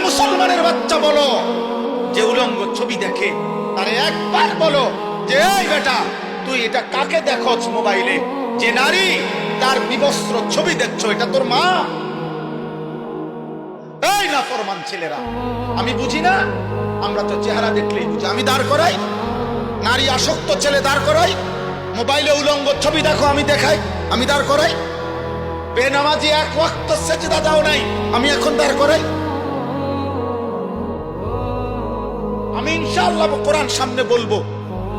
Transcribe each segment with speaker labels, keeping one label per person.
Speaker 1: মুসলমানের বাচ্চা বলো যে উলঙ্গ ছবি দেখে, তারে একবার বলো যে এই বেটা তুই এটা কাকে দেখোস মোবাইলে, যে নারী তার বিবস্ত্র ছবি দেখছো, এটা তোর মা? এই নাফরমান ছেলেরা, আমি বুঝি না, আমরা তো চেহারা দেখলেই বুঝি। আমি দাঁড় করাই, নারী আসক্ত ছেলে দাঁড় করাই, মোবাইলে উলঙ্গ ছবি দেখো আমি দেখাই, আমি দাঁড় করাই। বেনামাজি এক ওয়াক্ত সেজদা দাও নাই, আমি এখন দাঁড় করাই। আমি ইনশাআল্লাহ কোরআন সামনে বলবো,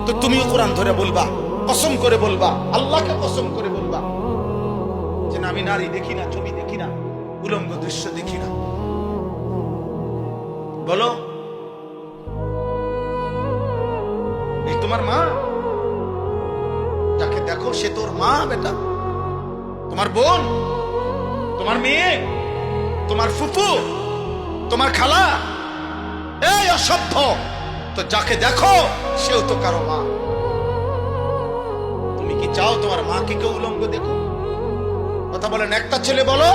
Speaker 1: তো তুমিও কোরআন ধরে বলবা, কসম করে বলবা, আল্লাহকে কসম করে বলবা যে না, আমি নারী দেখি না, ছবি দেখি না, উলঙ্গ দৃশ্য দেখি না। বলো, এই তোমার মা? যাকে দেখো সে তোর মা বেটা, তোমার বোন, তোমার মেয়ে, তোমার ফুফু, তোমার খালা? এই অসভ্য, তো যাকে দেখো সেও তো কারো মা। তুমি কি চাও তোমার মাকে কেউ উলঙ্গ দেখো? কথা বলেন, একটা ছেলে বলো,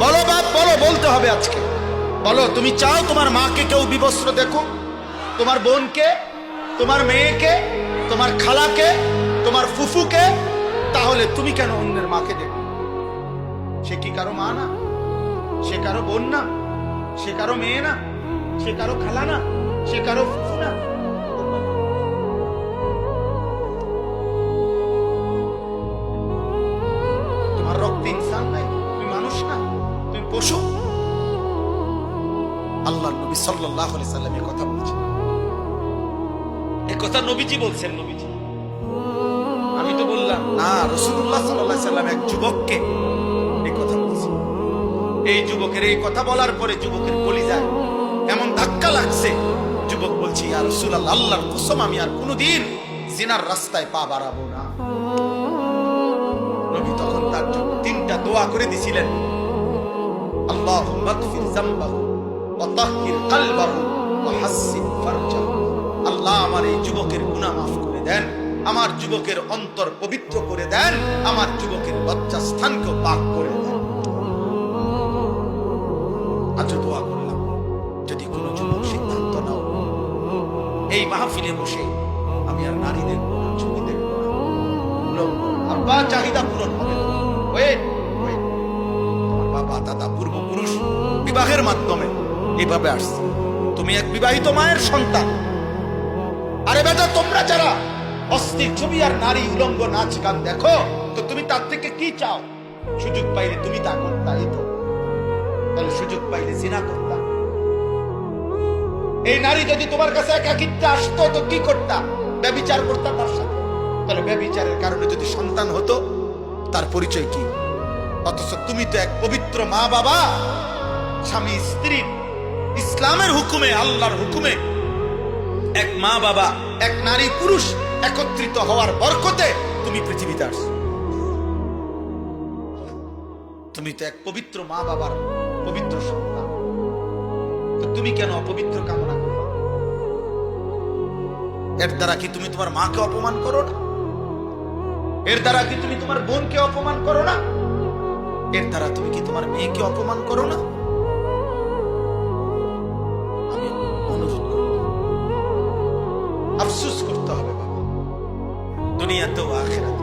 Speaker 1: বলো বাপ, বলো, বলতে হবে আজকে। বলো, তুমি চাও তোমার মাকে কেউ বিবস্ত্র দেখো? তোমার বোনকে, তোমার মেয়েকে, তোমার খালাকে, তোমার ফুফুকে? তাহলে তুমি কেন অন্যের মাকে দেখো? সে কি কারো মা না? সে কারো বোন না? সে কারো মেয়ে না? সে কারো খালা না? সে কারো ফুফু না? তোমার রক্তে ইনসান নাই? তুমি মানুষ না? তুমি পশু? আল্লাহর নবী সাল্লাল্লাহু আলাইহি সাল্লাম এই কথা বলছেন। এই কথা নবীজি বলছেন। নবীজি, আমি তো বললাম না, রাসূলুল্লাহ সাল্লাল্লাহু আলাইহি সাল্লাম এক যুবককে এই কথা বলছেন। এই যুবকের এই কথা বলার পরে যুবকের কলিজায় এমন ধাক্কা লাগছে, যুবক বলছে, ইয়া রাসূলুল্লাহ, আল্লাহর কসম আমি আর কোনোদিন জিনার রাস্তায় পা বাড়াবো না। নবী তখন তার জন্য তিনটা দোয়া করে দিছিলেন। আল্লাহুম্মা গফির যামবাহু ওয়া তাহহির কলবাহু ওয়া হাসসিন ফারজাহু। আল্লাহ, আমার এই যুবকের গুনাহ মাফ করে দেন, আমার যুবকের অন্তর পবিত্র করে দেন, আমার যুবকের লজ্জাস্থানকে পাক করে দেন। আজ দোয়া করলাম, যদি কোনো যুবক সিদ্ধান্ত নাও এই মাহফিলে বসে আমি আর নারী দেখবো না, ছবি দেখবো না, আব্বা চাহিদা পূরণ হবে না। তোমার বাবা দাদা পূর্বপুরুষ বিবাহের মাধ্যমে এইভাবে আসছে, তুমি এক বিবাহিত মায়ের সন্তান। আরে বেটা, তোমরা যারা অস্থির ছবি আর নারী উলঙ্গ নাচ গান দেখো, তো তুমি তার থেকে কি চাও? সুযোগ পাইলে তুমি তা করতা, এই তো। তাহলে সুযোগ পাইলে জিনা করতা। এই নারী যদি তোমার কাছে একাকিত্বে আসতো তো কি করতা? ব্যভিচার করতা তার সাথে। তাহলে ব্যভিচারের কারণে যদি সন্তান হতো, তার পরিচয় কি? অথচ তুমি তো এক পবিত্র মা বাবা, স্বামী স্ত্রী, ইসলামের হুকুমে, আল্লাহর হুকুমে এক মা বাবা, এক নারী পুরুষ একত্রিত হওয়ার বরকতে তুমি পৃথিবীতে আসছো। তুমি তো এক পবিত্র মা বাবার পবিত্র সন্তান, তো তুমি কেন অপবিত্র কামনা করো? এর দ্বারা কি তুমি তোমার মাকে অপমান করো না? এর দ্বারা কি তুমি তোমার বোনকে অপমান করো না? এর দ্বারা তুমি কি তোমার মেয়েকে অপমান করো না? আমি অনুরোধ করব, আফসোস করতে হবে বাবা, দুনিয়াতেও আখিরাতে।